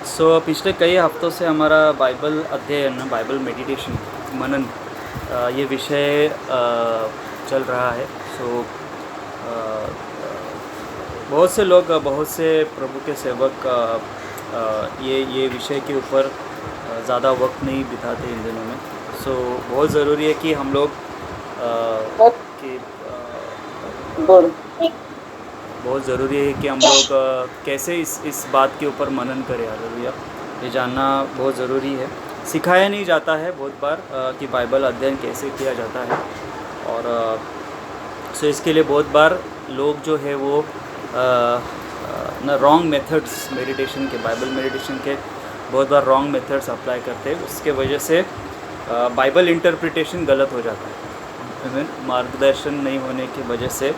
सो पिछले कई हफ्तों से हमारा बाइबल अध्ययन, बाइबल मेडिटेशन, मनन, ये विषय चल रहा है। बहुत से लोग, बहुत से प्रभु के सेवक ये विषय के ऊपर ज़्यादा वक्त नहीं बिताते इन दिनों में। बहुत ज़रूरी है कि हम लोग कि बहुत ज़रूरी है कि हम लोग कैसे इस बात के ऊपर मनन करें। हालेलुया, ये जानना बहुत ज़रूरी है। सिखाया नहीं जाता है बहुत बार कि बाइबल अध्ययन कैसे किया जाता है। और इसके लिए बहुत बार लोग जो है वो ना रॉन्ग मेथड्स मेडिटेशन के, बाइबल मेडिटेशन के बहुत बार रॉन्ग मेथड्स अप्लाई करते हैं। उसके वजह से बाइबल इंटरप्रिटेशन गलत हो जाता है। मार्गदर्शन नहीं होने की वजह से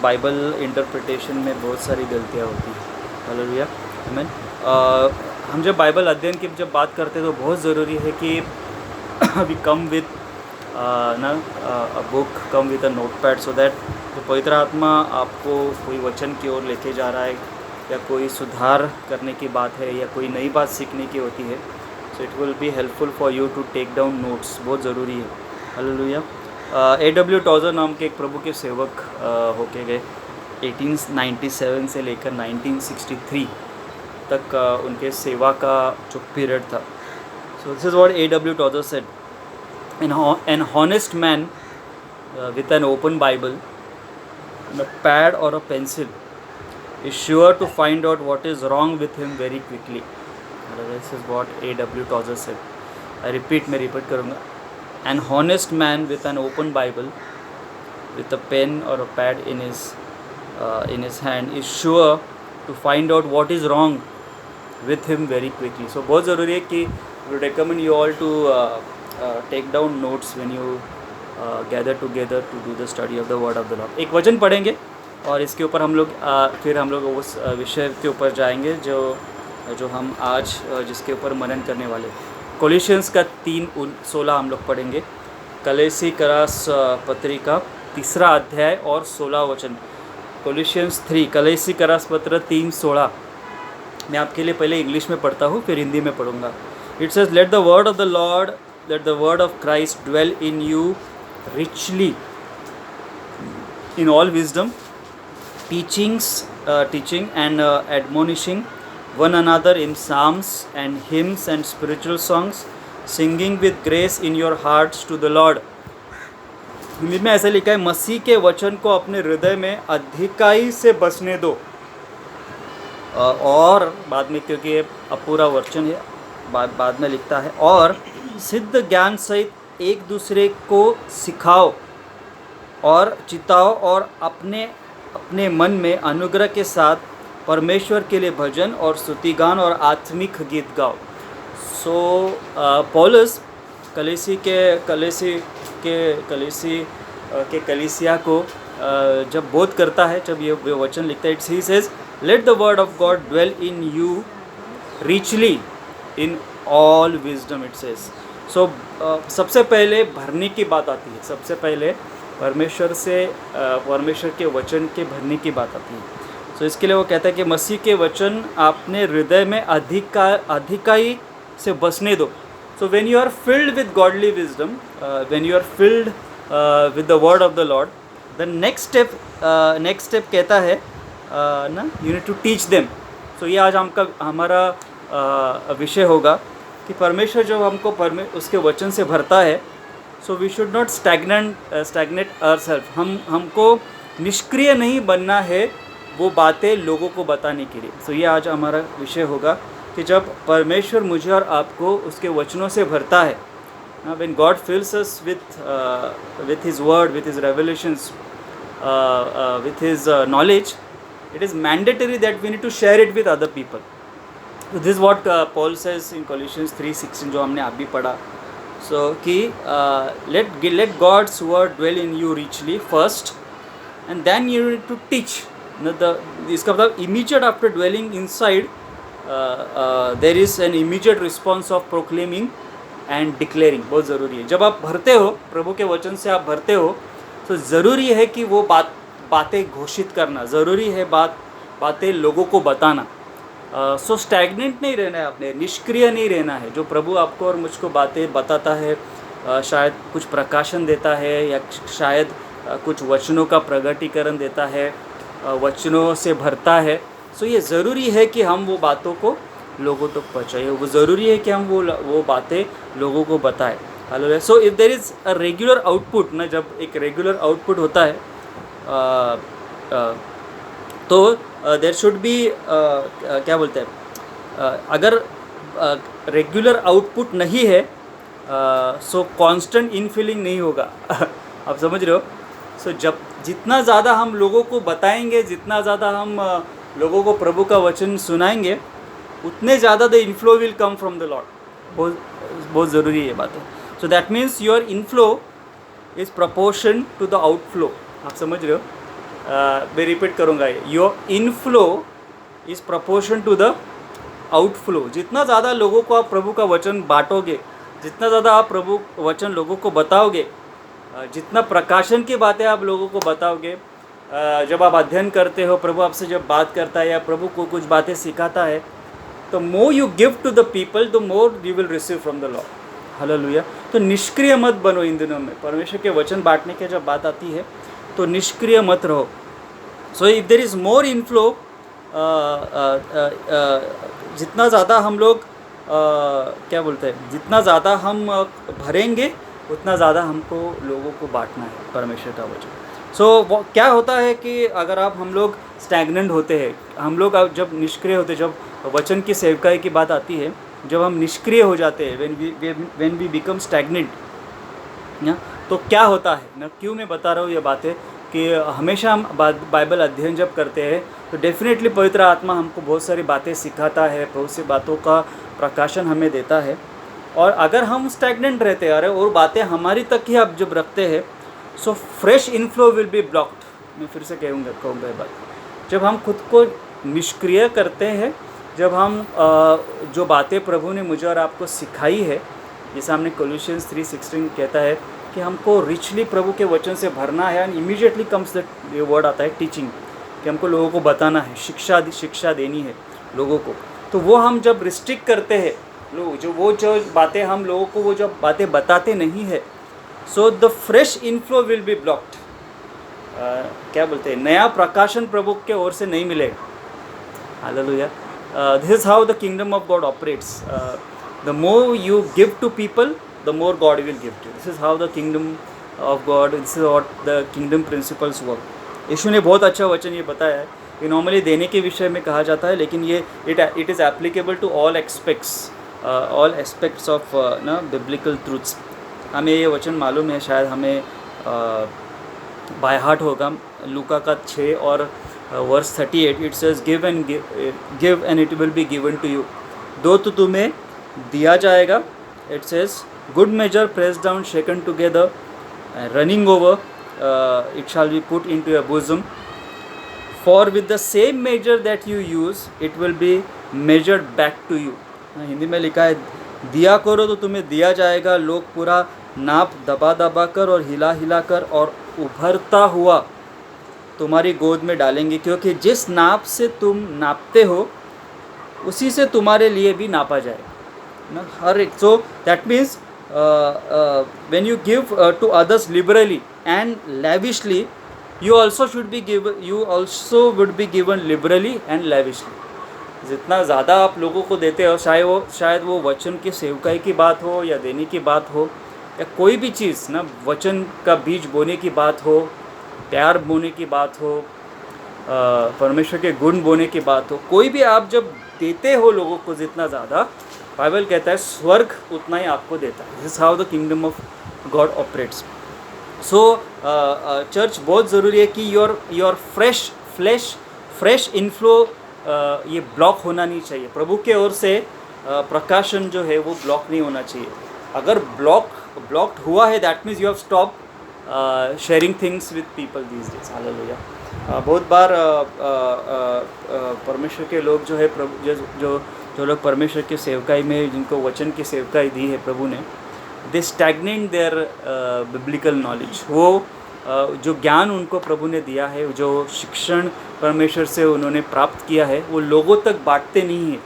बाइबल इंटरप्रिटेशन में बहुत सारी गलतियाँ होती हैं। हालेलुया, आमीन। हम जब बाइबल अध्ययन की जब बात करते हैं तो बहुत ज़रूरी है कि we come with a book, come with a notepad, so that जो पवित्र आत्मा आपको कोई वचन की ओर लेके जा रहा है या कोई सुधार करने की बात है या कोई नई बात सीखने की होती है, so it will be helpful for you to take down notes. बहुत ज़रूरी है। हालेलुया। A.W. टॉजर नाम के एक प्रभु के सेवक होके गए। 1897 से लेकर 1963 तक उनके सेवा का जो पीरियड था। So this is what A.W. Tozer said, an honest man with an open Bible and a pad or a pencil is sure to find out what is wrong with him very quickly. This is what A.W. टॉजर said. I repeat, मैं repeat करूँगा. An honest man with an open Bible, with a pen or a pad in his hand, is sure to find out what is wrong with him very quickly. So बहुत ज़रूरी है कि we recommend you all to take down notes when you gather together to do the study of the word of the Lord. एक वचन पढ़ेंगे और इसके ऊपर हम लोग फिर हम लोग उस विषय के ऊपर जाएंगे जो हम आज जिसके ऊपर मनन करने वाले। कोलिशियंस का 3:16 हम लोग पढ़ेंगे। कलेसी करास पत्रिका 3 अध्याय और 16 वचन। कोलिशियंस 3, कलेसी करास पत्र 3:16। मैं आपके लिए पहले इंग्लिश में पढ़ता हूँ, फिर हिंदी में पढ़ूँगा। It says, let the word of the Lord, let the word of Christ dwell in you richly in all wisdom, teaching and admonishing one another in psalms and hymns and spiritual songs, singing with grace in your hearts to the Lord. Hindi में ऐसा लिखा है, मसीह के वचन को अपने हृदय में अधिकाई से बसने दो। और बाद में, क्योंकि ये अपूरा वचन है, बाद में लिखता है, और सिद्ध ज्ञान सहित एक दूसरे को सिखाओ और चिताओ और अपने मन में अनुग्रह के साथ परमेश्वर के लिए भजन और स्तुतिगान और आत्मिक गीत गाओ। सो पौलुस कलीसिया को जब बोध करता है, जब ये वचन लिखता है, it's he says, let the word of God dwell in you richly in all wisdom, it says. So सबसे पहले भरने की बात आती है, सबसे पहले परमेश्वर के वचन के भरने की बात आती है। सो इसके लिए वो कहता है कि मसीह के वचन अपने हृदय में अधिकाई से बसने दो। So when you are filled with godly wisdom, when you are filled with the word of the Lord, the next step कहता है ना, you need to teach them. So ये आज हमारा विषय होगा कि परमेश्वर जब हमको उसके वचन से भरता है, so we should not stagnate ourselves. हमको निष्क्रिय नहीं बनना है वो बातें लोगों को बताने के लिए। सो ये आज हमारा विषय होगा कि जब परमेश्वर मुझे और आपको उसके वचनों से भरता है, when God fills us with his word, with his revelations, with his knowledge, it is mandatory that we need to share it with other people. So this is what Paul says in Colossians 3:16, जो हमने अभी पढ़ा। So कि let God's word dwell in you richly first, and then you need to teach. इसका मतलब immediate after dwelling inside, there is an immediate response of proclaiming and declaring. बहुत ज़रूरी है। जब आप भरते हो, प्रभु के वचन से आप भरते हो, तो ज़रूरी है कि वो बातें घोषित करना, ज़रूरी है बातें लोगों को बताना। सो स्टैग्नेंट नहीं रहना है, आपने निष्क्रिय नहीं रहना है। जो प्रभु आपको और मुझको बातें बताता है, शायद कुछ प्रकाशन देता है या शायद कुछ वचनों का प्रगटीकरण देता है, वचनों से भरता है। सो ये ज़रूरी है कि हम वो बातों को लोगों तक पहुँचाए, वो ज़रूरी है कि हम वो बातें लोगों को बताएं। Hallelujah. So if there is a regular output ना, जब एक रेगुलर आउटपुट होता है तो देयर शुड बी क्या बोलते हैं, अगर रेगुलर आउटपुट नहीं है सो कांस्टेंट इनफिलिंग नहीं होगा। आप समझ रहे हो। सो जब जितना ज़्यादा हम लोगों को बताएंगे, जितना ज़्यादा हम लोगों को प्रभु का वचन सुनाएंगे, उतने ज़्यादा the inflow will come from the Lord. बहुत बहुत ज़रूरी है ये बात है। So that means your inflow is proportion to the outflow. आप समझ रहे हो। मैं रिपीट करूँगा, your inflow is proportion to the outflow. जितना ज़्यादा लोगों को आप प्रभु का वचन बांटोगे, जितना ज़्यादा आप प्रभु वचन लोगों को बताओगे, जितना प्रकाशन की बातें आप लोगों को बताओगे, जब आप अध्ययन करते हो, प्रभु आपसे जब बात करता है या प्रभु को कुछ बातें सिखाता है, तो more you give to the people, the more you will receive from the Lord. Hallelujah. तो निष्क्रिय मत बनो इन दिनों में। परमेश्वर के वचन बांटने की जब बात आती है तो निष्क्रिय मत रहो। So if there is more inflow, जितना ज़्यादा हम लोग क्या बोलते हैं, जितना ज़्यादा हम भरेंगे उतना ज़्यादा हमको लोगों को बांटना है परमेश्वर का वचन। सो क्या होता है कि अगर हम लोग स्टैग्नेंट होते हैं, हम लोग जब निष्क्रिय होते, जब वचन की सेवकाई की बात आती है, जब हम निष्क्रिय हो जाते हैं, व्हेन वी बिकम स्टैग्नेंट ना, तो क्या होता है ना, क्यों मैं बता रहा हूँ ये बातें, कि हमेशा हम बाइबल अध्ययन जब करते हैं तो डेफिनेटली पवित्र आत्मा हमको बहुत सारी बातें सिखाता है, बहुत सी बातों का प्रकाशन हमें देता है। और अगर हम स्टैग्नेंट रहते हैं, अरे और बातें हमारी तक ही आप जब रखते हैं, so fresh inflow will be blocked. मैं फिर से कहूँगा ये बात। जब हम खुद को निष्क्रिय करते हैं, जब हम जो बातें प्रभु ने मुझे और आपको सिखाई है, जैसे हमने कोलोसियंस 3:16 कहता है कि हमको रिचली प्रभु के वचन से भरना है, and immediately comes the word आता है टीचिंग, कि हमको लोगों को बताना है, शिक्षा देनी है लोगों को। तो वो हम जब रिस्ट्रिक्ट करते हैं, लोग जो बातें हम लोगों को वो जो बातें बताते नहीं है, so the fresh inflow will be blocked. क्या बोलते हैं, नया प्रकाशन प्रभु के ओर से नहीं मिलेगा। Hallelujah. This is how the kingdom of God operates. The more you give to people, the more God will give to you. This is how the kingdom of God, this is what the kingdom principles work. यीशु ने बहुत अच्छा वचन ये बताया है कि normally देने के विषय में कहा जाता है, लेकिन ये it is applicable to all aspects of ना बिब्लिकल ट्रूथ्स। हमें ये वचन मालूम है, शायद हमें बाय हार्ट होगा। लूका का 6 और verse 38, it says give and it will be given to you. दो तो तुम्हें दिया जाएगा, it says good measure pressed down shaken together and running over it shall be put into your bosom, for with the same measure that you use it will be measured back to you। Hindi में लिखा है, दिया करो तो तुम्हें दिया जाएगा, लोग पूरा नाप दबा कर और हिला कर और उभरता हुआ तुम्हारी गोद में डालेंगे, क्योंकि जिस नाप से तुम नापते हो उसी से तुम्हारे लिए भी नापा जाएगा ना, हर एक। सो that means when you give to others liberally and lavishly, you also would be given liberally and lavishly। जितना ज़्यादा आप लोगों को देते हो, शायद वो वचन की सेवकाई की बात हो या देने की बात हो या कोई भी चीज़ ना, वचन का बीज बोने की बात हो, प्यार बोने की बात हो, परमेश्वर के गुण बोने की बात हो, कोई भी आप जब देते हो लोगों को जितना ज़्यादा, बाइबल कहता है स्वर्ग उतना ही आपको देता है। This is how the kingdom of God operates. So church बहुत ज़रूरी है कि योर फ्रेश इनफ्लो ये ब्लॉक होना नहीं चाहिए। प्रभु के ओर से प्रकाशन जो है वो ब्लॉक नहीं होना चाहिए। अगर ब्लॉक्ड हुआ है, that means you have stop sharing things with people these days. Hallelujah. बहुत बार परमेश्वर के लोग जो है, प्रभु जो लोग परमेश्वर की सेवकाई में, जिनको वचन की सेवकाई दी है प्रभु ने, दे स्टैग्नेंट देयर बिब्लिकल नॉलेज। वो जो ज्ञान उनको प्रभु ने दिया है, जो शिक्षण परमेश्वर से उन्होंने प्राप्त किया है वो लोगों तक बांटते नहीं हैं।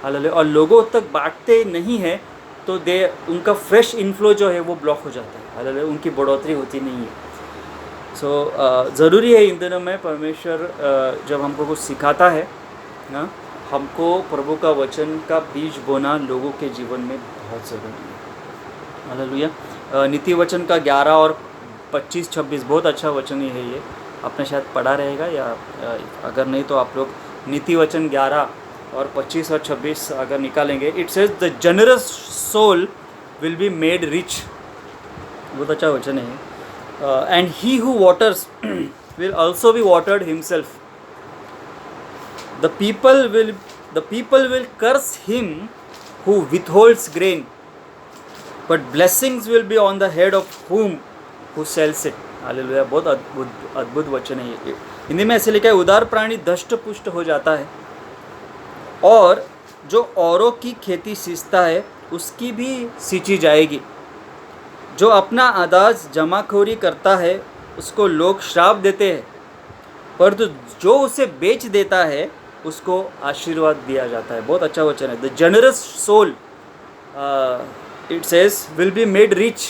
हालेलुया। और लोगों तक बांटते नहीं है तो उनका फ्रेश इनफ्लो जो है वो ब्लॉक हो जाता है। हालेलुया। उनकी बढ़ोतरी होती नहीं है। ज़रूरी है इन दिनों में परमेश्वर जब हमको कुछ सिखाता है ना, हमको प्रभु का वचन का बीज बोना लोगों के जीवन में बहुत ज़रूरी है। हालेलुया। नीति वचन का 11 और 25, 26 बहुत अच्छा वचन ही है ये। आपने शायद पढ़ा रहेगा या अगर नहीं तो आप लोग नीति वचन 11 और 25 और 26 अगर निकालेंगे। It says the generous soul will be made rich. बहुत अच्छा वचन है। And he who waters will also be watered himself. The people will curse him who withholds grain, but blessings will be on the head of who sells it. Hallelujah. बहुत अद्भुत वचन है ये। हिंदी में ऐसे लिखा है, उदार प्राणी दष्ट पुष्ट हो जाता है और जो औरों की खेती सींचता है उसकी भी सींची जाएगी। जो अपना अनाज जमाखोरी करता है उसको लोग श्राप देते हैं, परंतु जो उसे बेच देता है उसको आशीर्वाद दिया जाता है। बहुत अच्छा वचन है। The generous soul it says will be made rich.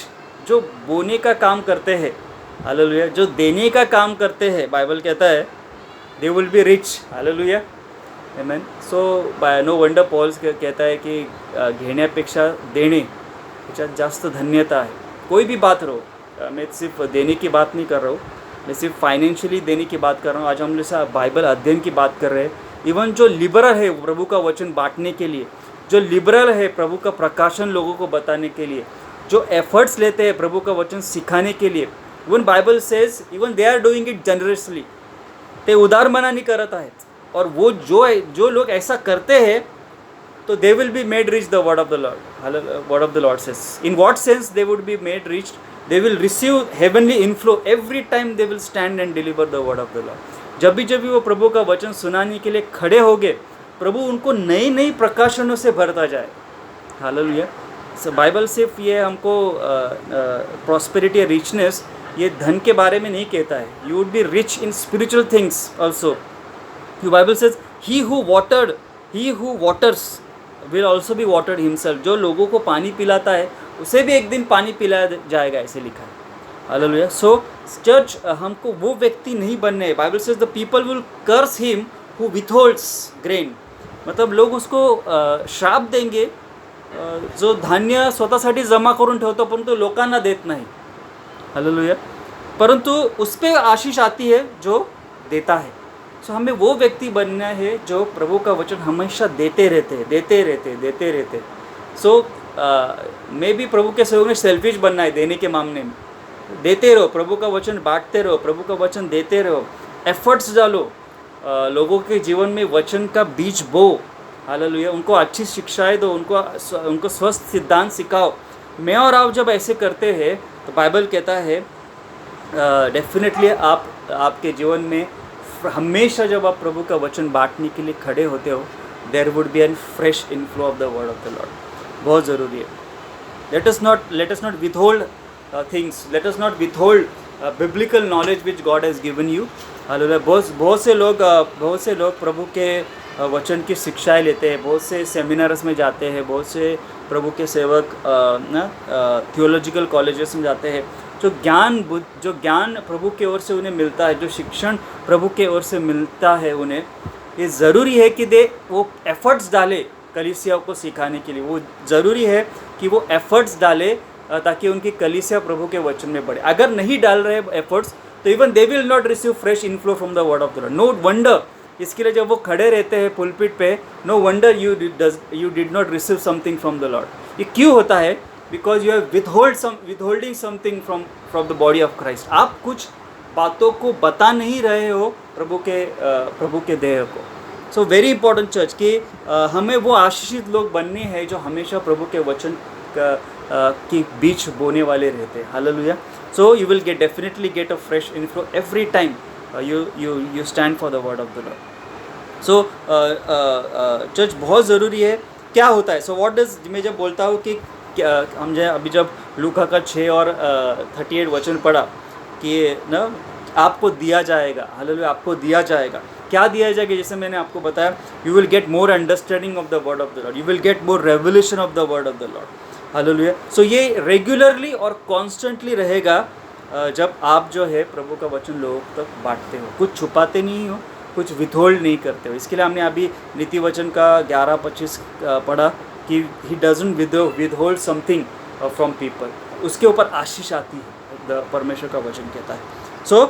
जो बोने का काम करते हैं, हालेलुया, जो देने का काम करते हैं, बाइबल कहता है they will be rich. Hallelujah, amen. So by no wonder Paul's कहता है कि घेण्यापेक्षा देणे ह्याच्यात जास्त धन्यता है। कोई भी बात रहो, मैं सिर्फ देने की बात नहीं कर रहा हूँ, मैं सिर्फ फाइनेंशियली देने की बात कर रहा हूँ। आज हम लोग बाइबल अध्ययन की बात कर रहे हैं। इवन जो लिबरल है प्रभु का वचन बांटने के लिए, जो लिबरल है प्रभु का प्रकाशन लोगों को बताने के लिए, जो एफर्ट्स लेते हैं प्रभु का वचन सिखाने के लिए, even Bible says even they are doing it generously. ते उदार मना नहीं करत आहेत। और वो जो लोग ऐसा करते हैं तो दे will be made rich the word of the Lord. Word of the Lord says in what sense they would be made rich, they will receive heavenly inflow every time they will stand and deliver the word of the Lord। जब भी वो प्रभु का वचन सुनाने के लिए खड़े होंगे, प्रभु उनको नई नई प्रकाशनों से भरता जाए। हालेलुया। सो बाइबल सिर्फ ये हमको प्रॉस्पेरिटी या रिचनेस, ये धन के बारे में नहीं कहता है। You would be rich in spiritual things also. Bible says he who waters will also be watered himself. जो लोगों को पानी पिलाता है उसे भी एक दिन पानी पिलाया जाएगा, ऐसे लिखा है। हालेलुया। सो चर्च, हमको वो व्यक्ति नहीं बनने है। Bible says the people will curse him who withholds grain. मतलब लोग उसको श्राप देंगे जो धान्य स्वतःसाठी जमा करून ठेवतो परंतु लोकांना देत नाही। हालेलुया। परंतु उस पर आशीष आती है जो देता है। सो हमें वो व्यक्ति बनना है जो प्रभु का वचन हमेशा देते रहते। सो मे भी प्रभु के सेवक में सेल्फिश बनना है, देने के मामले में देते रहो, प्रभु का वचन बांटते रहो, प्रभु का वचन देते रहो, एफर्ट्स डालो, लोगों के जीवन में वचन का बीज बो। हालेलुया। उनको अच्छी शिक्षाएं दो, उनको स्वस्थ सिद्धांत सिखाओ। मैं और आप जब ऐसे करते हैं तो बाइबल कहता है डेफिनेटली आपके जीवन में हमेशा जब आप प्रभु का वचन बांटने के लिए खड़े होते हो, there would be an fresh inflow of the word of the Lord. बहुत ज़रूरी है। let us not withhold things, let us not withhold biblical knowledge which God has given you। Hallelujah. बहुत से लोग प्रभु के वचन की शिक्षाएं लेते हैं, बहुत से सेमिनार्स में जाते हैं, बहुत से प्रभु के सेवक थियोलॉजिकल कॉलेजेस में जाते हैं। जो ज्ञान प्रभु के ओर से उन्हें मिलता है, जो शिक्षण प्रभु के ओर से मिलता है उन्हें, ये ज़रूरी है कि वो एफर्ट्स डाले कलीसिया को सिखाने के लिए। वो ज़रूरी है कि वो एफर्ट्स डाले ताकि उनकी कलीसिया प्रभु के वचन में बढ़े। अगर नहीं डाल रहे एफर्ट्स तो even they will not receive fresh inflow from the word of the Lord. No wonder, इसके लिए जब वो खड़े रहते हैं पुलपिट पे, no wonder you did not receive something from the Lord. ये क्यों होता है? Because you have withholding something from the body of Christ. आप कुछ बातों को बता नहीं रहे हो प्रभु के देह को। सो वेरी इंपॉर्टेंट चर्च कि हमें वो आशीषित लोग बनने हैं जो हमेशा प्रभु के वचन की बीज बोने वाले रहते हैं। Hallelujah. So you will definitely get a fresh inflow every time you stand for the word of the Lord। So church बहुत ज़रूरी है। क्या होता है? सो व्हाट डज, मैं जब बोलता हूँ कि हम जो अभी जब लूका का 6 और 38 वचन पढ़ा कि ना आपको दिया जाएगा। हालेलुया, आपको दिया जाएगा। क्या दिया जाएगा? जैसे मैंने आपको बताया, you will get more understanding of the word of the Lord, you will get more revolution of the word of the Lord. Hallelujah. So ये रेगुलरली और कॉन्स्टेंटली रहेगा जब आप जो है प्रभु का वचन लोगों तक बांटते हो, कुछ छुपाते नहीं हो, कुछ विथहोल्ड नहीं करते हो। इसके लिए हमने अभी नीति वचन का 11-25 पढ़ा कि he doesn't withhold something from people, उसके ऊपर आशीष आती है, परमेश्वर का वचन कहता है। सो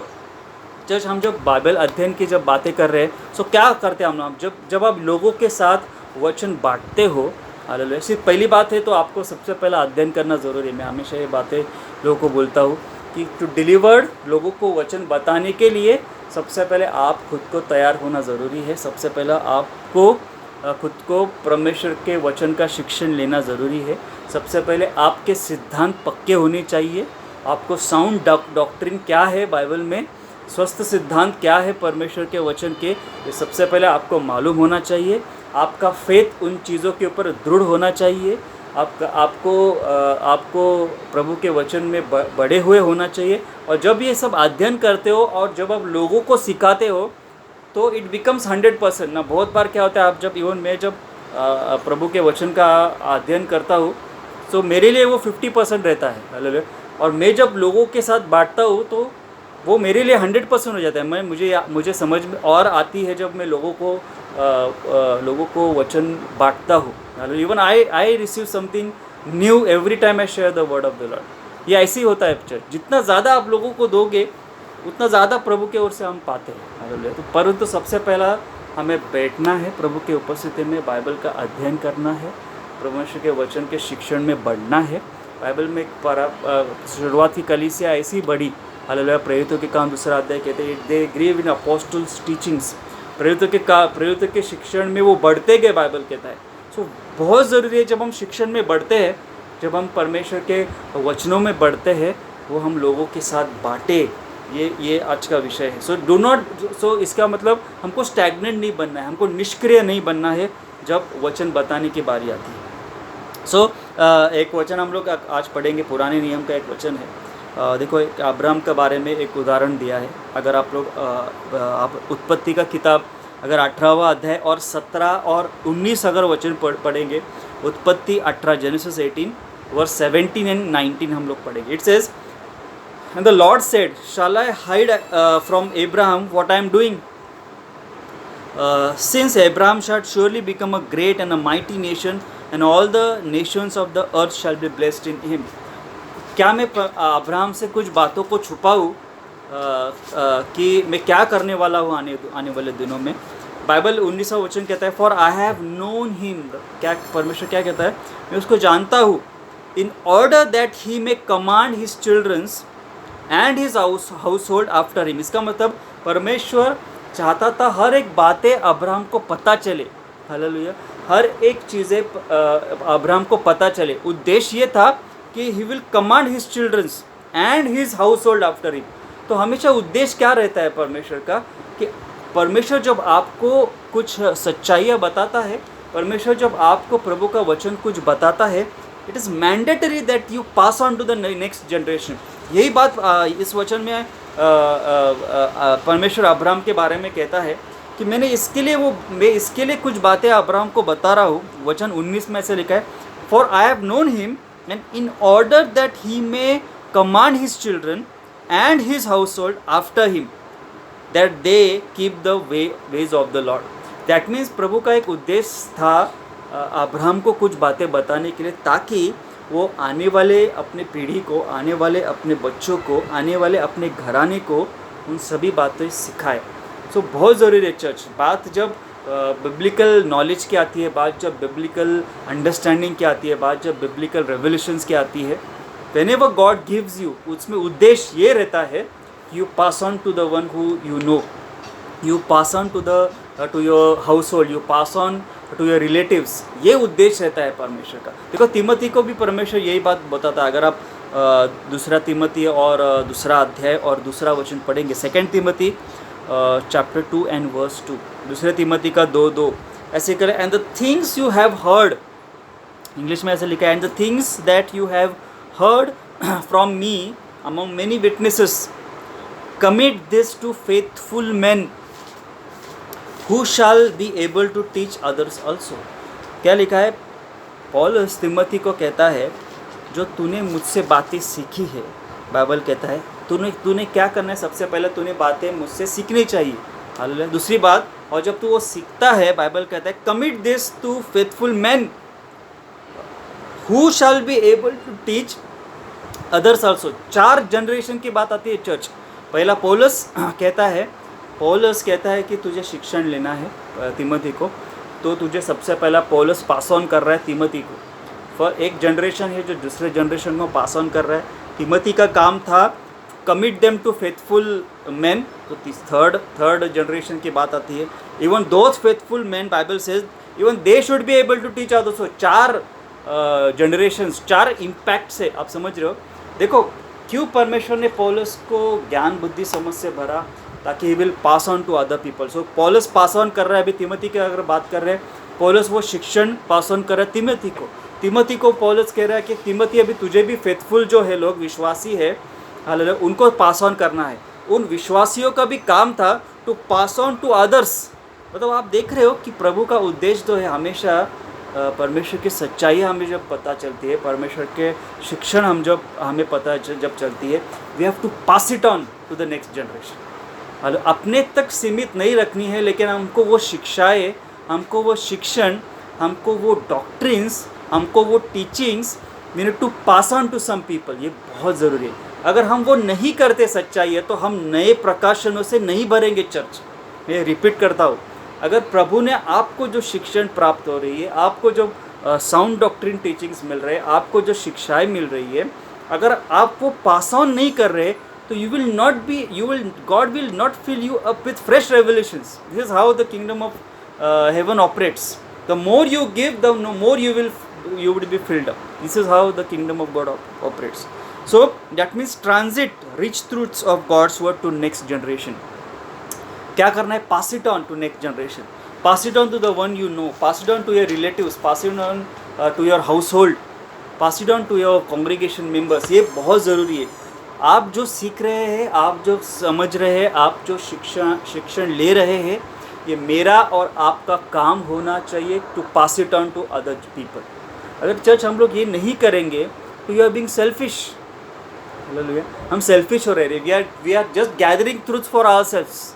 चर्च, हम जब बाइबल अध्ययन की जब बातें कर रहे हैं, सो क्या करते हैं हम लोग? जब आप लोगों के साथ वचन बांटते हो, हालेलुया, सिर्फ पहली बात है तो आपको सबसे पहला अध्ययन करना ज़रूरी है। मैं हमेशा ये बातें लोगों को बोलता हूँ कि टू डिलीवर्ड, लोगों को वचन बताने के लिए सबसे पहले आप खुद को तैयार होना ज़रूरी है। सबसे पहला आपको खुद को परमेश्वर के वचन का शिक्षण लेना ज़रूरी है। सबसे पहले आपके सिद्धांत पक्के होने चाहिए। आपको साउंड डॉक्ट्रिन क्या है बाइबल में, स्वस्थ सिद्धांत क्या है परमेश्वर के वचन के, ये सबसे पहले आपको मालूम होना चाहिए। आपका फेथ उन चीज़ों के ऊपर दृढ़ होना चाहिए। आपको प्रभु के वचन में बड़े हुए होना चाहिए। और जब ये सब अध्ययन करते हो और जब आप लोगों को सिखाते हो तो इट बिकम्स 100% ना। बहुत बार क्या होता है, आप जब इवन मैं जब प्रभु के वचन का अध्ययन करता हूँ तो मेरे लिए वो 50% रहता है, हालेलुया। और मैं जब लोगों के साथ बांटता हूँ तो वो मेरे लिए 100% हो जाता है। मुझे समझ में और आती है जब मैं लोगों को वचन बांटता हूँ। Even I receive something new every time I share the word of the Lord. ये ऐसे ही होता है चर्च, जितना ज़्यादा आप लोगों को दोगे उतना ज़्यादा प्रभु के ओर से हम पाते हैं, हालेलुया। तो परंतु सबसे पहला हमें बैठना है, प्रभु के उपस्थिति में बाइबल का अध्ययन करना है, परमेश्वर के वचन के शिक्षण में बढ़ना है। बाइबल में शुरुआत की कलीसिया ऐसी बढ़ी, हालेलुया। प्रेरितों के काम 2 अध्याय कहते हैं, दे ग्रीव इन अपोस्टल्स टीचिंग्स, प्रेरितों के शिक्षण में वो बढ़ते गए, बाइबल कहता है। सो बहुत ज़रूरी है, जब हम शिक्षण में बढ़ते हैं, जब हम परमेश्वर के वचनों में बढ़ते हैं, वो हम लोगों के साथ बांटे। ये आज का विषय है। सो इसका मतलब हमको स्टैग्नेंट नहीं बनना है, हमको निष्क्रिय नहीं बनना है जब वचन बताने की बारी आती है। सो एक वचन हम लोग आज पढ़ेंगे, पुराने नियम का एक वचन है। देखो, एक अब्राहम के बारे में एक उदाहरण दिया है। अगर आप लोग आप उत्पत्ति का किताब अगर 18वां अध्याय और 17 और 19 अगर वचन पढ़ेंगे, उत्पत्ति 18 जेनेसिस 18 वर्स 17 एंड 19 हम लोग पढ़ेंगे। It says, And the Lord said, Shall I hide from Abraham what I am doing? Since Abraham shall surely become a great and a mighty nation, and all the nations of the earth shall be blessed in him. क्या मैं Abraham से कुछ बातों को छुपाऊँ कि मैं क्या करने वाला हूँ आने वाले दिनों में? बाइबल 19वां वचन कहता है, for I have known him. क्या परमेश्वर क्या कहता है? मैं उसको जानता हूँ। इन order that he may command his children's and his household after him. इसका मतलब परमेश्वर चाहता था हर एक बातें अब्राहम को पता चले, हालेलुया। हर एक चीज़ें अब्राहम को पता चले। उद्देश्य ये था कि he will command his children's and his household after him. तो हमेशा उद्देश्य क्या रहता है परमेश्वर का, कि परमेश्वर जब आपको कुछ सच्चाइयाँ बताता है, परमेश्वर जब आपको प्रभु का वचन कुछ बताता है, it is mandatory that you pass on to the next generation. यही बात इस वचन में परमेश्वर अब्राहम के बारे में कहता है कि मैं इसके लिए कुछ बातें अब्राहम को बता रहा हूँ। वचन 19 में ऐसे लिखा है, for I have known him and in order that he may command his children and his household after him that they keep the ways of the Lord. That means प्रभु का एक उद्देश्य था अब्राहम को कुछ बातें बताने के लिए, ताकि वो आने वाले अपने पीढ़ी को, आने वाले अपने बच्चों को, आने वाले अपने घराने को उन सभी बातें सिखाए। सो बहुत ज़रूरी है चर्च। बात जब बिब्लिकल नॉलेज की आती है, बात जब बिब्लिकल अंडरस्टैंडिंग की आती है, बात जब बिब्लिकल रेवोल्यूशंस की आती है, व्हेनेवर गॉड गिव्स यू, उसमें उद्देश्य ये रहता है, you pass on to the one who you know, you pass on to your household, you pass on to your relatives. ये उद्देश्य रहता है परमेश्वर का। देखो, तिमोथी को भी परमेश्वर यही बात बताता है। अगर आप 2 तिमोथी और 2 अध्याय और 2 वचन पढ़ेंगे, 2 तिमोथी चैप्टर 2 एंड वर्स 2, 2 तिमोथी का 2:2 ऐसे करें, and the things you have heard, English में ऐसे लिखा है, and the things that you have heard from me among many witnesses, commit this to faithful man who shall be able to teach others also. क्या लिखा है? पौलुस तिमोथी को कहता है, जो तूने मुझसे बातें सीखी है, बाइबल कहता है तूने क्या करना है? सबसे पहले तूने बातें मुझसे सीखनी चाहिए। हालेलुया। दूसरी बात, और जब तू वो सीखता है, बाइबल कहता है commit this to faithful man who shall be able to teach others also. 4 generation की बात आती है चर्च। पहला पौलुस कहता है कि तुझे शिक्षण लेना है तिमोथी को, तो तुझे सबसे पहला पौलुस पास ऑन कर रहा है तिमोथी को। फिर एक जनरेशन है जो दूसरे जनरेशन को पास ऑन कर रहा है। तिमोथी का काम था commit them to faithful man, तो थर्ड जनरेशन की बात आती है। Even those faithful man, Bible says even they should be able to teach others. 4 generations, 4 impacts है। आप समझ रहे हो? देखो क्यों परमेश्वर ने पौलुस को ज्ञान बुद्धि समझ से भरा, ताकि he will pass on to other people. So Paulus pass on कर रहा है। अभी तिमोथी की अगर बात कर रहे हैं, पौलुस वो शिक्षण पास ऑन कर रहा है तिमोथी को पौलुस कह रहा है कि तिमोथी अभी तुझे भी फेथफुल जो है लोग विश्वासी है, हालेलुया, उनको पास ऑन करना है। उन विश्वासियों का भी काम था to pass on to others. मतलब आप देख रहे हो कि प्रभु का उद्देश्य जो है हमेशा परमेश्वर की सच्चाई हमें जब पता चलती है, परमेश्वर के शिक्षण हमें पता जब चलती है, we have to pass it on to the next generation. अपने तक सीमित नहीं रखनी है, लेकिन हमको वो शिक्षाएं, हमको वो शिक्षण, हमको वो डॉक्ट्रिन्स, हमको वो teachings we need to pass on to some people. ये बहुत ज़रूरी है। अगर हम वो नहीं करते सच्चाई है, तो हम नए प्रकाशनों से नहीं भरेंगे चर्च। मैं रिपीट करता हूँ, अगर प्रभु ने आपको जो शिक्षण प्राप्त हो रही है, आपको जो साउंड डॉक्ट्रिन टीचिंग्स मिल रहे हैं, आपको जो शिक्षाएं मिल रही है, अगर आप वो पास ऑन नहीं कर रहे, तो God will not fill you up with fresh revelations. This is how the kingdom of heaven operates. The more you give, the more you will be filled up. This is how the kingdom of God operates. So that means transit rich truths of God's word to next generation. क्या करना है? Pass it on to next generation. Pass it on to the one you know. Pass it on to your relatives. Pass it on to your household. Pass it on to your congregation members. ये बहुत ज़रूरी है। आप जो सीख रहे हैं, आप जो समझ रहे हैं, आप जो शिक्षण ले रहे हैं, ये मेरा और आपका काम होना चाहिए to pass it on to other people. अगर चर्च हम लोग ये नहीं करेंगे, तो you are being selfish. Hallelujah. हम सेल्फिश हो रहे हैं। We are just gathering truths for ourselves.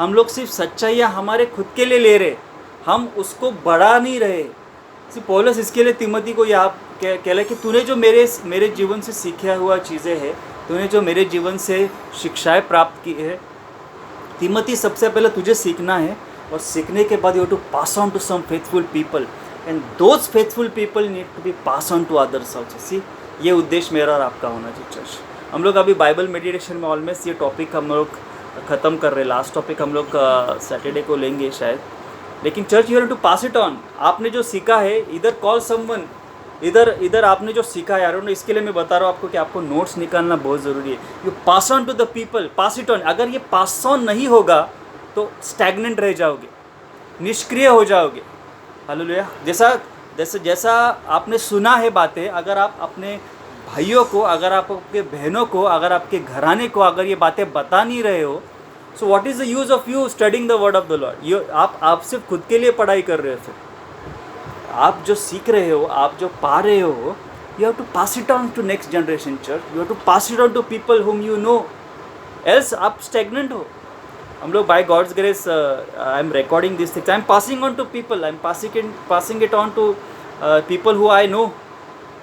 हम लोग सिर्फ सच्चाइयाँ हमारे खुद के लिए ले रहे, हम उसको बढ़ा नहीं रहे। सिर्फ पौलुस इसके लिए तिमोथी को यहाँ कह रहा है कि तूने जो मेरे जीवन से सीखा हुआ चीज़ें हैं, तूने जो मेरे जीवन से शिक्षाएं प्राप्त की है, तिमोथी सबसे पहले तुझे सीखना है, और सीखने के बाद you too pass on to some faithful people, and those faithful people need to be pass on to others also. See, ये उद्देश्य मेरा और आपका होना चाहिए चर्च। हम लोग अभी बाइबल मेडिटेशन में ऑलमोस्ट ये टॉपिक हम लोग ख़त्म कर रहे हैं। लास्ट टॉपिक हम लोग सैटरडे को लेंगे शायद। लेकिन church you have to pass it on. आपने जो सीखा है, इधर कॉल समवन, इधर आपने जो सीखा है, यार इसके लिए मैं बता रहा हूँ आपको कि आपको नोट्स निकालना बहुत ज़रूरी है। You pass on to the people, pass it on. अगर ये पास ऑन नहीं होगा तो स्टैग्नेंट रह जाओगे, निष्क्रिय हो जाओगे। हालेलुया। जैसा आपने सुना है बातें, अगर आप अपने भाइयों को, अगर आप आपके बहनों को, अगर आपके घराने को अगर ये बातें बता नहीं रहे हो, so what is the use of you studying the word of the Lord. आप सिर्फ खुद के लिए पढ़ाई कर रहे हो। फिर आप जो सीख रहे हो, आप जो पा रहे हो, you have to pass it on to next generation church. You have to pass it on to people whom you know, else आप स्टैग्नेंट हो। हम लोग by God's grace, I am recording this things, I am passing on to people, I am passing it on to people who I know.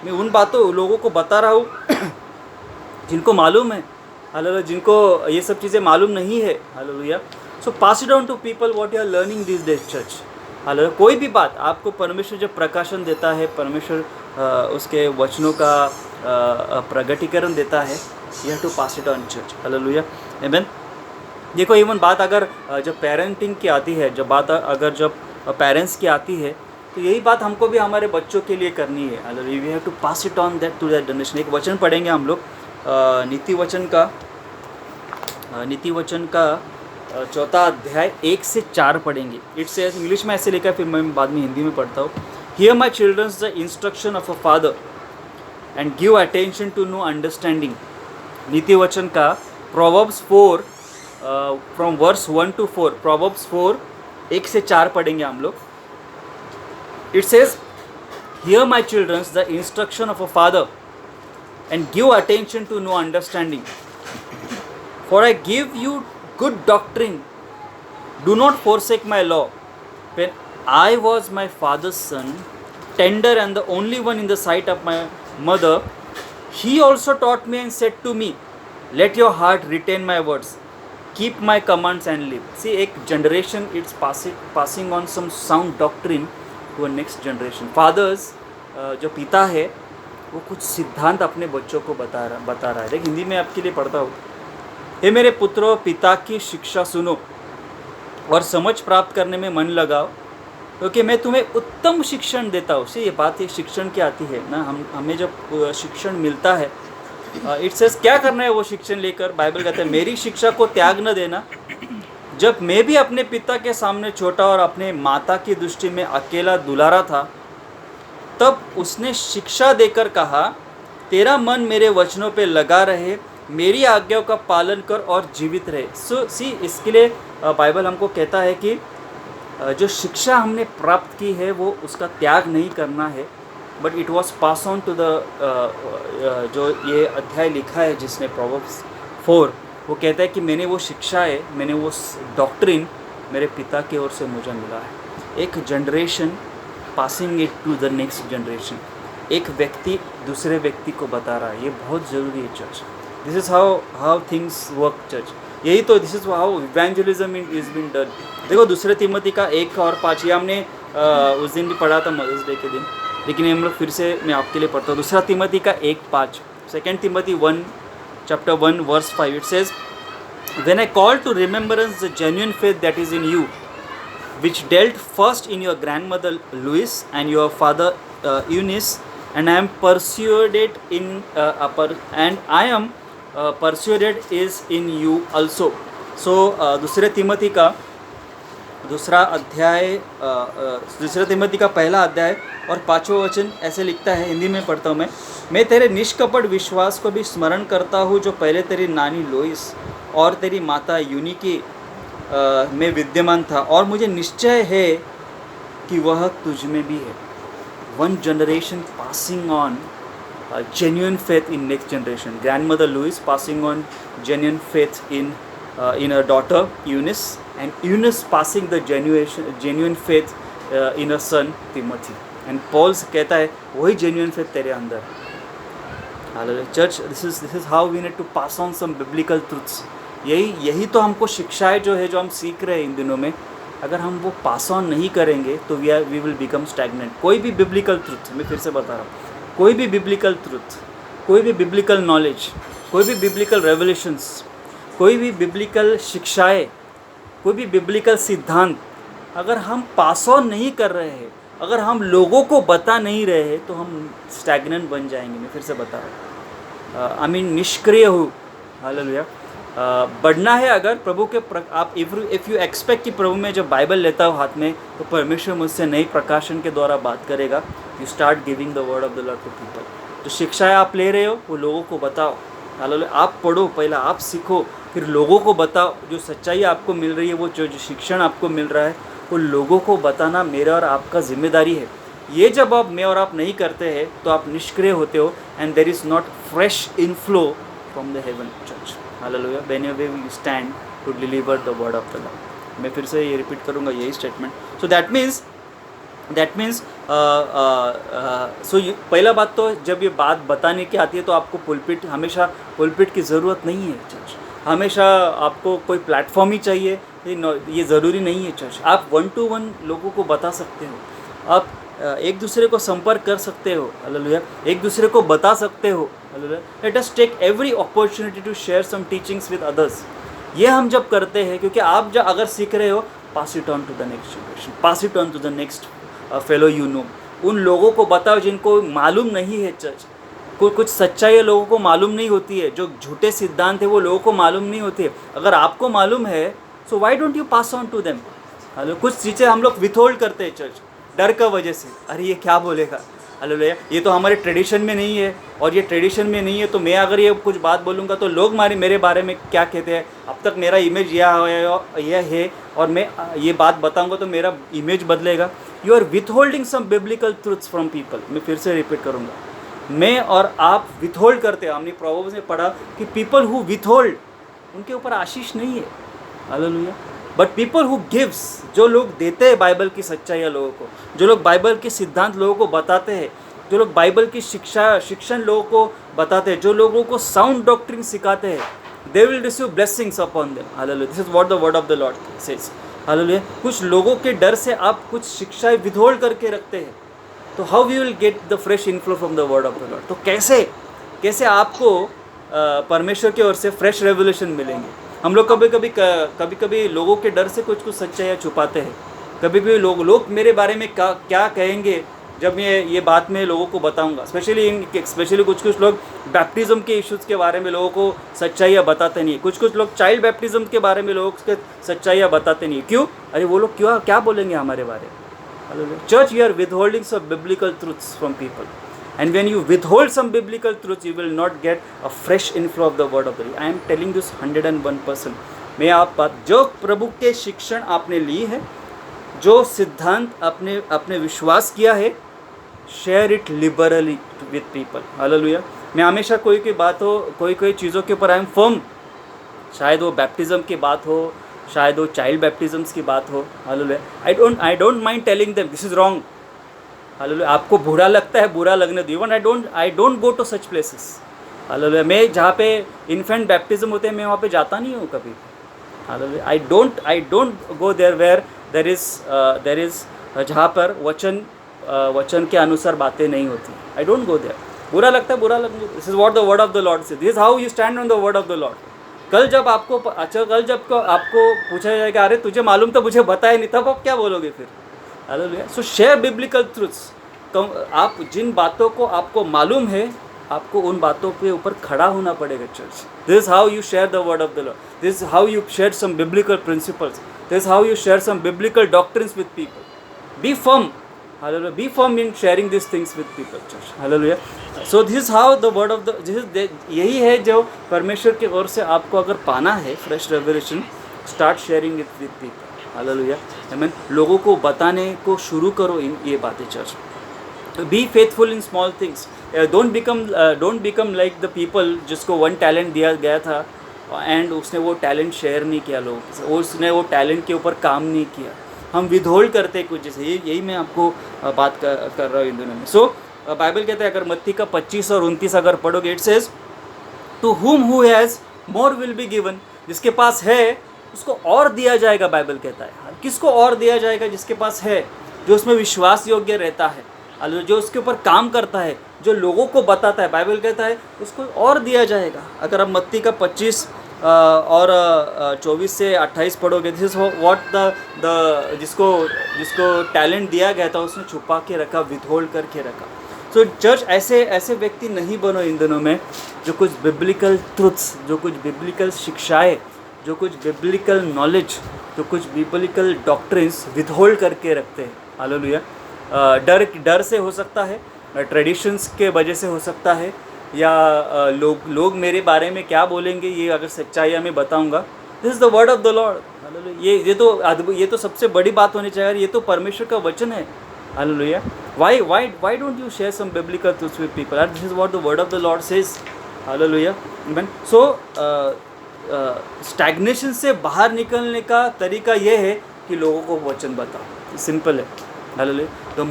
मैं उन लोगों को बता रहा हूँ जिनको मालूम है, हालेलुया, जिनको ये सब चीज़ें मालूम नहीं है। Hallelujah. So pass it on to people what you are learning this days church. Hallelujah. कोई भी बात आपको परमेश्वर जब प्रकाशन देता है, परमेश्वर उसके वचनों का प्रगटीकरण देता है, you have to pass it on church. Hallelujah. Amen. देखो, इवन बात अगर जब पेरेंटिंग की आती है, जब पेरेंट्स की आती है, तो यही बात हमको भी हमारे बच्चों के लिए करनी है। Hallelujah. We have to pass it on that to that generation. एक वचन पढ़ेंगे हम लोग, नीति वचन का 4 अध्याय 1 से 4 पढ़ेंगे। इट्स इंग्लिश में ऐसे लिखा है, फिर मैं बाद में हिंदी में पढ़ता हूँ। Hear my childrens the instruction of a father and give attention to know understanding. नीति वचन का proverbs 4 from verse 1 to 4, proverbs 4 1 से 4 पढ़ेंगे हम लोग. It says, hear my childrens the instruction of a father and give attention to no understanding. For I give you good doctrine. Do not forsake my law. When I was my father's son, tender and the only one in the sight of my mother, he also taught me and said to me, let your heart retain my words. Keep my commands and live. See, एक generation it's passing on some sound doctrine to a next generation. Fathers, जो पिता है वो कुछ सिद्धांत अपने बच्चों को बता रहा है. देख, हिंदी में आपके लिए पढ़ता हूँ. हे मेरे पुत्रों, पिता की शिक्षा सुनो और समझ प्राप्त करने में मन लगाओ, क्योंकि मैं तुम्हें उत्तम शिक्षण देता हूँ. से ये बात एक शिक्षण की आती है ना, हमें जब शिक्षण मिलता है, इट सेज क्या करना है वो शिक्षण लेकर. बाइबल कहता है मेरी शिक्षा को त्याग न देना. जब मैं भी अपने पिता के सामने छोटा और अपने माता की दृष्टि में अकेला दुलारा था, तब उसने शिक्षा देकर कहा, तेरा मन मेरे वचनों पे लगा रहे, मेरी आज्ञाओं का पालन कर और जीवित रहे. सो सी, इसके लिए बाइबल हमको कहता है कि जो शिक्षा हमने प्राप्त की है वो उसका त्याग नहीं करना है, but it was pass on to the जो ये अध्याय लिखा है जिसने प्रोवर्ब्स 4, वो कहता है कि मैंने वो शिक्षा है, मैंने वो डॉक्ट्रिन मेरे पिता की ओर से मुझे मिला है. एक generation passing it to the next generation. एक व्यक्ति दूसरे व्यक्ति को बता रहा है, ये बहुत ज़रूरी है church. This is how things work church. यही तो, this is how evangelism is been done. देखो, दूसरे तिमोथी का 1 और 5, ये हमने उस दिन भी पढ़ा था मदर्स डे के दिन, लेकिन हम लोग फिर से मैं आपके लिए पढ़ता हूँ. दूसरा तिमोथी का 1:5, 2 Timothy 1 chapter 1 verse 5, it says, when I call to remembrance the genuine faith that is in you, which dwelt first in your grandmother Lois and your father Eunice, and I am persuaded is in you also. So दूसरे तिमोथी का दूसरा अध्याय, दूसरे तिमोथी का पहला अध्याय और 5वां वचन ऐसे लिखता है. हिंदी में पढ़ता हूँ मैं तेरे निष्कपट विश्वास को भी स्मरण करता हूँ, जो पहले तेरी नानी लोइस और तेरी माता यूनिकी में विद्यमान था, और मुझे निश्चय है कि वह तुझ में भी है. One generation passing on genuine faith in next generation. Grandmother Louise passing on genuine faith in her daughter Eunice, and Eunice passing the genuine faith in her son Timothy. And Paul कहता है वही genuine faith तेरे अंदर. Hallelujah. Church, this is how we need to pass on some biblical truths. यही तो हमको शिक्षाएं जो है, जो हम सीख रहे हैं इन दिनों में, अगर हम वो पास ऑन नहीं करेंगे तो वी विल बिकम स्टैग्नेंट. कोई भी बिब्लिकल ट्रुथ, मैं फिर से बता रहा हूँ, कोई भी बिब्लिकल ट्रुथ, कोई भी बिब्लिकल नॉलेज, कोई भी बिब्लिकल रेवलेशंस, कोई भी बिब्लिकल शिक्षाएं, कोई भी बिब्लिकल सिद्धांत अगर हम पास ऑन नहीं कर रहे हैं, अगर हम लोगों को बता नहीं रहे हैं, तो हम स्टैग्नेंट बन जाएंगे. मैं फिर से बता रहा हूँ, निष्क्रिय हो. हालेलुया. बढ़ना है अगर प्रभु के आप इफ़ यू एक्सपेक्ट कि प्रभु में जब बाइबल लेता हो हाथ में, तो परमेश्वर मुझसे नई प्रकाशन के द्वारा बात करेगा. You start giving the word of the Lord to people. जो शिक्षाएं आप ले रहे हो वो लोगों को बताओ. हालेलुया. आप पढ़ो, पहला आप सीखो, फिर लोगों को बताओ. जो सच्चाई आपको मिल रही है, वो जो शिक्षण आपको मिल रहा है, वो लोगों को बताना मेरा और आपका जिम्मेदारी है. ये जब आप मैं और आप नहीं करते हैं तो आप निष्क्रिय होते हो, and there is not fresh inflow from the heaven. Church, hallelujah. whenever we stand to deliver the word of the Lord. मैं फिर से ये रिपीट करूँगा यही स्टेटमेंट. सो दैट मीन्स पहला बात तो जब ये बात बताने की आती है तो आपको पुलपिट, हमेशा पुलपिट की ज़रूरत नहीं है. चर्च, हमेशा आपको कोई प्लेटफॉर्म ही चाहिए, ये ज़रूरी नहीं है. चर्च, आप 1-to-1 लोगों को बता सकते हो, आप एक दूसरे को संपर्क कर सकते हो. हालेलुया. एक दूसरे को बता सकते हो. Hallelujah. Let us take every opportunity to share some teachings with others. ये हम जब करते हैं, क्योंकि आप जब अगर सीख रहे हो, pass it on to the next generation, pass it on to the next fellow you know. उन लोगों को बताओ जिनको मालूम नहीं है. चर्च, कुछ सच्चाई लोगों को मालूम नहीं होती है, जो झूठे सिद्धांत है वो लोगों को मालूम नहीं होती है. अगर आपको मालूम है, so why don't you pass on to them. Hello, कुछ चीज़ें हम लोग विथहोल्ड करते हैं चर्च, डर का वजह से. अरे ये क्या बोलेगा, हालेलुया। ये तो हमारे ट्रेडिशन में नहीं है, और ये ट्रेडिशन में नहीं है तो मैं अगर ये कुछ बात बोलूँगा तो लोग मेरे बारे में क्या कहते हैं। अब तक मेरा इमेज यह है और मैं ये बात बताऊँगा तो मेरा इमेज बदलेगा। You are withholding some biblical truths from people. मैं फिर से रिपीट करूँगा, मैं और आप विथहोल्ड करते हैं। हमने प्रोवर्ब्स में पढ़ा कि पीपल हु विथहोल्ड, उनके ऊपर आशीष नहीं है। Hallelujah. But people who gives, जो लोग देते हैं बाइबल की सच्चाइयाँ लोगों को, जो लोग बाइबल के सिद्धांत लोगों को बताते हैं, जो लोग बाइबल की शिक्षण लोगों को बताते हैं, जो लोगों को साउंड डॉक्ट्रिन सिखाते हैं, they will receive blessings upon them. Hallelujah. This is what the word of the Lord says. Hallelujah. कुछ लोगों के डर से आप कुछ शिक्षाएं विथहोल्ड करके रखते हैं, तो how we will get the fresh inflow from the word of the lord. तो कैसे आपको परमेश्वर की ओर से फ्रेश रेवोल्यूशन मिलेंगे। हम लोग कभी कभी लोगों के डर से कुछ सच्चाइयाँ छुपाते हैं। कभी भी लोग मेरे बारे में क्या कहेंगे जब ये बात मैं लोगों को बताऊंगा। स्पेशली कुछ लोग बैप्टिज्म के इश्यूज़ के बारे में लोगों को सच्चाइयाँ बताते नहीं। कुछ लोग चाइल्ड बैप्टिज्म के बारे में लोगों को सच्चाइयाँ बताते नहीं। क्यों? अरे वो लोग क्या बोलेंगे हमारे बारे में। Church, you are withholding some biblical truths from people, and when you withhold some biblical truths, you will not get a fresh inflow of the word of the Lord. I am telling this 101%. मैं आप बात जो प्रभु के शिक्षण आपने ली है, जो सिद्धांत आपने विश्वास किया है, share it liberally with people. Hallelujah. मैं हमेशा कोई बात हो, कोई चीज़ों के ऊपर आई एम फर्म। शायद वो बैप्टिज्म की बात हो, शायद वो चाइल्ड बैप्टिज्म्स की बात हो। Hallelujah. I don't mind telling them this is wrong. Hallelujah. आपको बुरा लगता है, बुरा लगने दो। Even I don't go to such places. Hallelujah. मैं जहाँ पे इन्फेंट बैप्टिज्म होते हैं मैं वहाँ पे जाता नहीं हूँ कभी। Hallelujah. I don't go there where there is जहाँ पर वचन के अनुसार बातें नहीं होती। I don't go there. बुरा लगता है, बुरा लगने। This is what the word of the Lord says. This is how you stand on the word of the Lord. कल जब आपको पूछा जाएगा, अरे तुझे मालूम तो मुझे बताया नहीं, तब आप क्या बोलोगे फिर। हालेलुया। सो शेयर बिब्लिकल ट्रूथ्स। तो आप जिन बातों को आपको मालूम है, आपको उन बातों के ऊपर खड़ा होना पड़ेगा church. This is how you share the word of the lord. This is how you share some biblical principles. This is how you share some biblical doctrines with people. Be firm. Hallelujah. Be firm in sharing this things with people church. Hallelujah. So this is how the word of the, यही है जो परमेश्वर की ओर से आपको अगर पाना है fresh revelation, start sharing it with people. Hallelujah. आमीन। लोगों को बताने को शुरू करो ये बातें church. Be faithful in small things. Don't become like the people जिसको वन टैलेंट दिया गया था एंड उसने वो टैलेंट शेयर नहीं किया लोगों के साथ, उसने वो टैलेंट के ऊपर काम नहीं किया। हम विदहोल्ड करते कुछ, जैसे यही मैं आपको बात कर रहा हूँ इन दिनों में। सो बाइबल कहता है, अगर मत्ती का 25 और 29 अगर पढ़ोगे, it says to whom who has more will be given. जिसके पास है उसको और दिया जाएगा। बाइबल कहता है किसको और दिया जाएगा? जिसके पास है, जो उसमें विश्वास योग्य रहता है, जो उसके ऊपर काम करता है, जो लोगों को बताता है। बाइबल कहता है उसको और दिया जाएगा। अगर आप मत्ती का 25 और 24 से 28 पढ़ोगे, दिस इज व्हाट द जिसको टैलेंट दिया गया था उसने छुपा के रखा, विथहोल्ड करके रखा। सो चर्च, ऐसे व्यक्ति नहीं बनो इन दिनों में जो कुछ बिब्लिकल ट्रुथ्स, जो कुछ बिब्लिकल शिक्षाएं, जो कुछ बिब्लिकल नॉलेज, जो कुछ बिब्लिकल डॉक्ट्रिन्स विथहोल्ड करके रखते हैं। हालेलुया। डर से हो सकता है, ट्रेडिशंस के वजह से हो सकता है, या लोग मेरे बारे में क्या बोलेंगे ये अगर सच्चाई मैं बताऊंगा। This is the word of the Lord. Hallelujah. ये तो सबसे बड़ी बात होनी चाहिए। ये तो परमेश्वर का वचन है। Hallelujah. Why don't you share some biblical truths with people? And this is what the word of the Lord says. Hallelujah. Amen. So stagnation से बाहर निकलने का तरीका ये है कि लोगों को वचन बताओ। सिंपल है। Hallelujah. the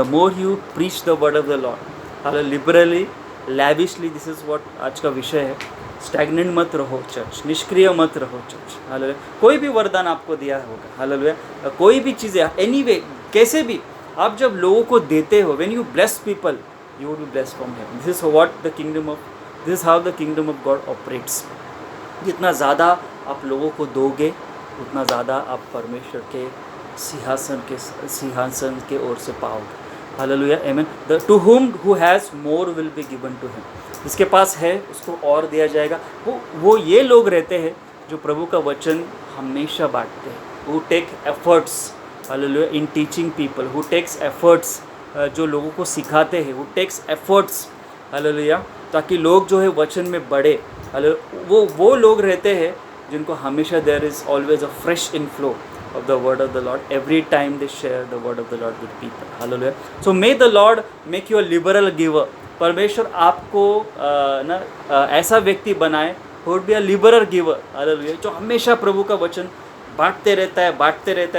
more you preach the word of the Lord, hallelujah, liberally, lavishly, this is what आज का विषय है। स्टैग्नेंट मत रहो चर्च, निष्क्रिय मत रहो चर्च। हालेलुया। कोई भी वरदान आपको दिया होगा, हालेलुया, कोई भी चीज़ें, एनीवे, कैसे भी आप जब लोगों को देते हो, when you bless people, you will be blessed from heaven. This is how the kingdom of God operates. जितना ज़्यादा आप लोगों को दोगे, उतना ज़्यादा आप परमेश्वर के सिंहासन के ओर से पाओगे। Hallelujah. Amen. To whom who has more will be given to him. जिसके पास है उसको और दिया जाएगा। वो ये लोग रहते हैं जो प्रभु का वचन हमेशा बांटते हैं, वो take efforts hallelujah, in teaching people who takes efforts, जो लोगों को सिखाते हैं, हु टेक्स एफर्ट्स, हालेलुया, ताकि लोग जो है वचन में बढ़े। वो लोग रहते हैं जिनको हमेशा there is always a fresh inflow of the word of the Lord every time they share the word of the Lord with people. Hallelujah. So may the Lord make you a liberal giver. परमेश्वर आपको ऐसा व्यक्ति बनाए who would be a liberal giver. Hallelujah. जो हमेशा प्रभु का वचन बांटते रहता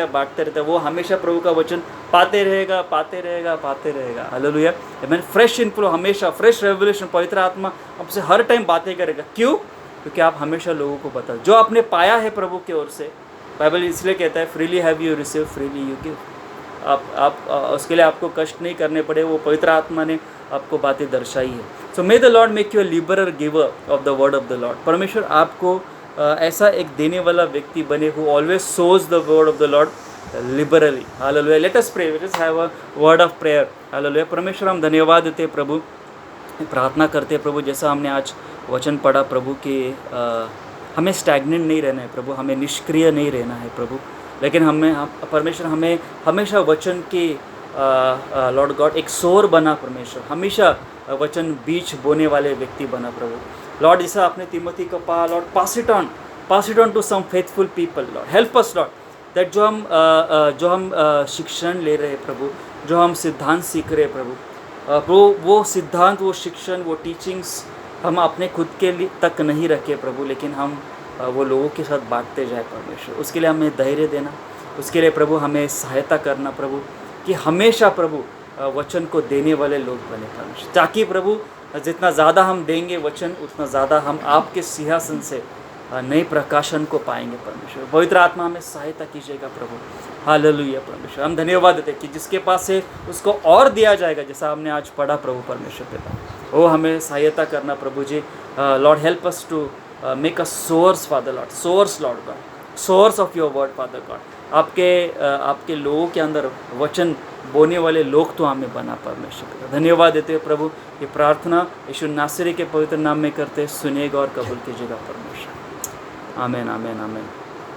है, वो हमेशा प्रभु का वचन पाते रहेगा। हालेलुया। आमीन। फ्रेश इनफ्लो, हमेशा फ्रेश रेवलेशन, पवित्र आत्मा आपसे हर टाइम बातें करेगा। क्यों? क्योंकि आप हमेशा लोगों को बता जो आपने पाया है प्रभु की ओर से। बाइबल इसलिए कहता है freely have you receive freely you give. आप उसके लिए आपको कष्ट नहीं करने पड़े, वो पवित्र आत्मा ने आपको बातें दर्शाई है। So may the Lord make you a liberal giver of the word of the Lord. परमेश्वर आपको ऐसा एक देने वाला व्यक्ति बने who always sows the word of the Lord liberally. Hallelujah. Let us pray, let us have a word of prayer. Hallelujah. परमेश्वर हम धन्यवाद देते हैं प्रभु, प्रार्थना करते हैं प्रभु, जैसा हमने आज वचन पढ़ा प्रभु के हमें स्टैग्नेंट नहीं रहना है प्रभु, हमें निष्क्रिय नहीं रहना है प्रभु, लेकिन परमेश्वर हमें हमेशा वचन के लॉर्ड गॉड एक सोर बना परमेश्वर, हमेशा वचन बीज बोने वाले व्यक्ति बना प्रभु। लॉर्ड जैसा आपने तिमोथी को कहा, lord pass it on to some faithful people. Lord help us lord that जो हम शिक्षण ले रहे हैं प्रभु, जो हम सिद्धांत सीख रहे हैं प्रभु, वो सिद्धांत, वो शिक्षण, वो टीचिंग्स हम अपने खुद के लिए तक नहीं रखे प्रभु, लेकिन हम वो लोगों के साथ बांटते जाए परमेश्वर। उसके लिए हमें धैर्य देना, उसके लिए प्रभु हमें सहायता करना प्रभु, कि हमेशा प्रभु वचन को देने वाले लोग बने परमेश्वर, ताकि प्रभु जितना ज़्यादा हम देंगे वचन, उतना ज़्यादा हम आपके सिंहासन से नए प्रकाशन को पाएंगे परमेश्वर। पवित्र आत्मा हमें सहायता कीजिएगा प्रभु। हालेलुया परमेश्वर। हम धन्यवाद देते हैं कि जिसके पास है उसको और दिया जाएगा, जैसा हमने आज पढ़ा प्रभु परमेश्वर पिता, वो हमें सहायता करना प्रभु जी। Lord help us to make a source Father Lord, source Lord God, source of your word Father God. आपके लोगों के अंदर वचन बोने वाले लोग तो हमें बना परमेश्वर पिता। धन्यवाद देते हैं प्रभु। ये प्रार्थना यीशु नासरी के पवित्र नाम में करते, सुनिएगा और कबूल कीजिएगा परमेश्वर। आमीन, आमीन, आमीन।